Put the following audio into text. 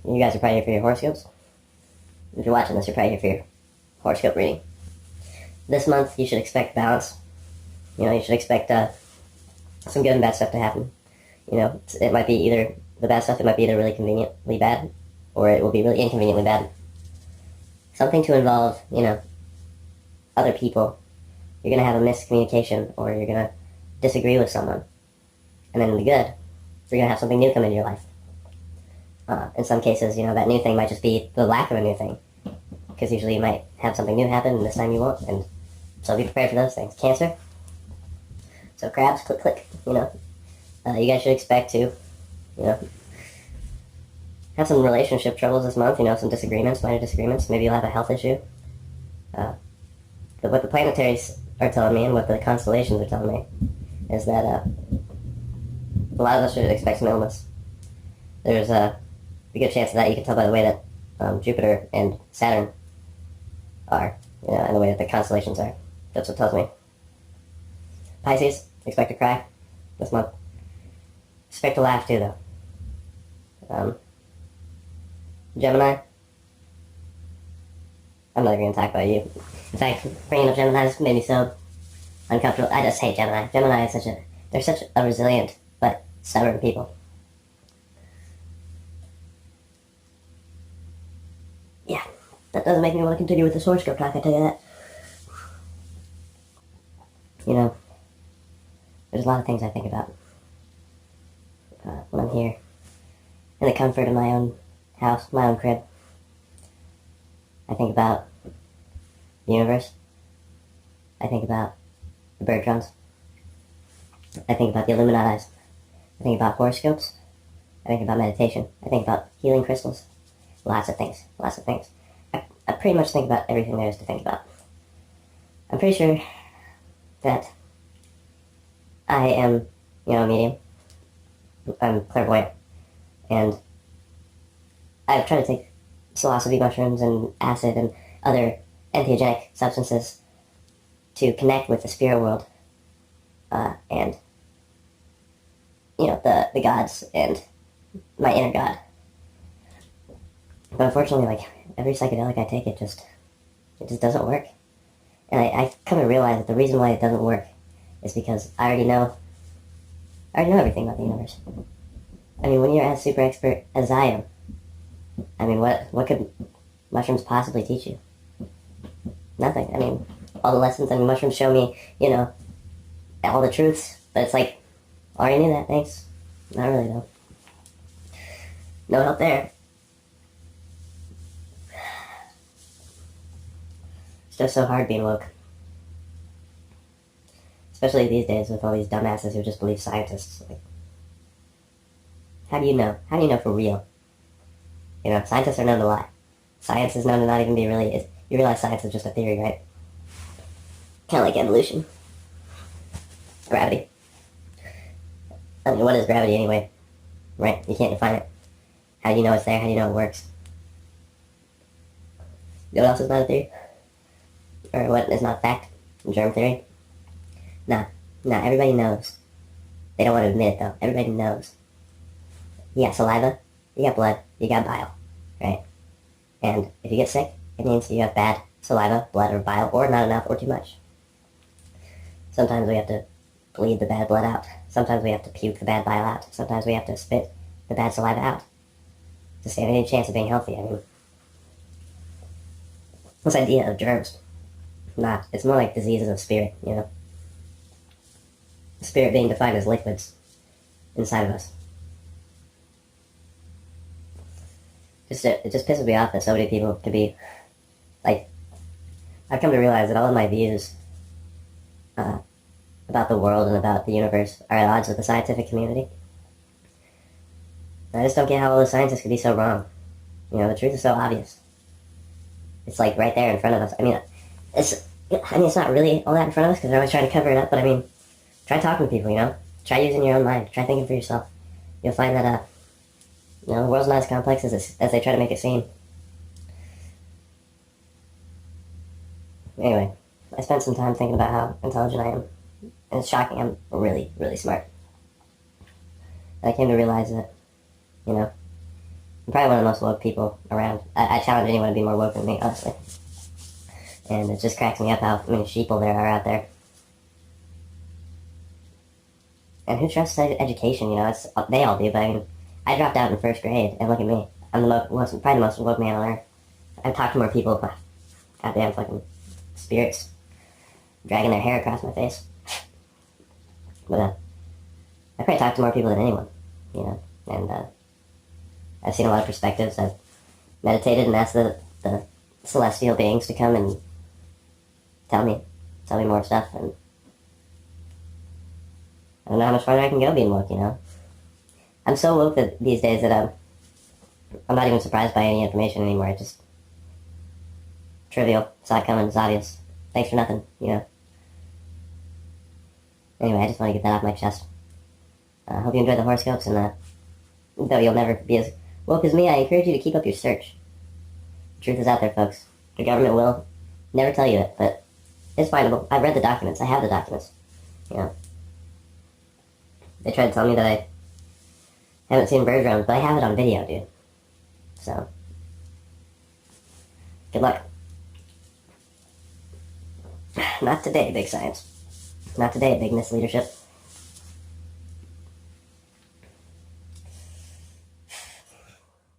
You guys are probably here for your horoscopes. If you're watching this, you're probably here for your horoscope reading. This month, you should expect balance. You should expect some good and bad stuff to happen. It might be either the bad stuff, it might be either really conveniently bad, or it will be really inconveniently bad. Something to involve, other people. You're going to have a miscommunication, or you're going to disagree with someone. And then the good, you're going to have something new come into your life. In some cases, that new thing might just be the lack of a new thing. Because usually you might have something new happen, and this time you won't. And so be prepared for those things. Cancer. So crabs, click, click. You guys should expect to, have some relationship troubles this month. Some disagreements, minor disagreements. Maybe you'll have a health issue. But what the planetaries are telling me and what the constellations are telling me is that a lot of us should expect some illness. There's a good chance of that. You can tell by the way that Jupiter and Saturn are, and the way that the constellations are. That's what tells me. Pisces, expect to cry this month. Expect to laugh too, though. Gemini, I'm not even going to talk about you. In fact, bringing up Gemini has made me so uncomfortable. I just hate Gemini. Gemini is they're such a resilient but stubborn people. Yeah, that doesn't make me want to continue with the horoscope talk, I tell you that. There's a lot of things I think about when I'm here in the comfort of my own house, my own crib. I think about the universe. I think about the bird drums. I think about the Illuminatis. I think about horoscopes. I think about meditation. I think about healing crystals. Lots of things. I pretty much think about everything there is to think about. I'm pretty sure that I am, a medium. I'm clairvoyant. And I've tried to take psilocybe mushrooms and acid and other entheogenic substances to connect with the spirit world and, the gods and my inner god. But unfortunately, every psychedelic I take, it just doesn't work. And I come to realize that the reason why it doesn't work is because I already know everything about the universe. I mean, when you're as super expert as I am, I mean, what could mushrooms possibly teach you? Nothing. I mean, all the lessons, mushrooms show me, all the truths, but it's I already knew that, thanks. Not really, though. No help there. It's just so hard being woke. Especially these days with all these dumbasses who just believe scientists. How do you know? How do you know for real? Scientists are known to lie. Science is known to not even be really... You realize science is just a theory, right? Kind of like evolution. Gravity. I mean, what is gravity anyway? Right? You can't define it. How do you know it's there? How do you know it works? You know what else is not a theory? Or what is not fact? Germ theory? Nah, everybody knows. They don't want to admit it, though. Everybody knows. You got saliva, you got blood, you got bile, right? And if you get sick, it means you have bad saliva, blood, or bile, or not enough, or too much. Sometimes we have to bleed the bad blood out. Sometimes we have to puke the bad bile out. Sometimes we have to spit the bad saliva out to stand any chance of being healthy. I mean, this idea of germs, it's more like diseases of spirit, Spirit being defined as liquids inside of us. It just pisses me off that so many people can be, I've come to realize that all of my views about the world and about the universe are at odds with the scientific community. I just don't get how all the scientists could be so wrong. The truth is so obvious. It's right there in front of us. I mean, it's not really all that in front of us because they're always trying to cover it up, but I mean, try talking to people, Try using your own mind. Try thinking for yourself. You'll find that, the world's not as complex as they try to make it seem. Anyway, I spent some time thinking about how intelligent I am. And it's shocking, I'm really, really smart. And I came to realize that, I'm probably one of the most woke people around. I challenge anyone to be more woke than me, honestly. And it just cracks me up how many sheeple there are out there. And who trusts education? You know, they all do. But I mean, I dropped out in first grade, and look at me. I'm probably the most woke man on earth. I've talked to more people. Goddamn fucking spirits dragging their hair across my face. But I probably talked to more people than anyone, you know. And I've seen a lot of perspectives. I've meditated and asked the celestial beings to come and tell me more stuff. And I don't know how much farther I can go being woke, you know. I'm so woke these days that I'm not even surprised by any information anymore. It's just trivial. Saw it coming. It's obvious. Thanks for nothing, you know. Anyway, I just want to get that off my chest. I hope you enjoyed the horoscopes, and though you'll never be as woke as me, I encourage you to keep up your search. The truth is out there, folks. The government will never tell you it, but it's findable. I've read the documents. I have the documents. You know. They tried to tell me that I haven't seen bird drones, but I have it on video, dude. So, good luck. Not today, big science. Not today, big misleadership.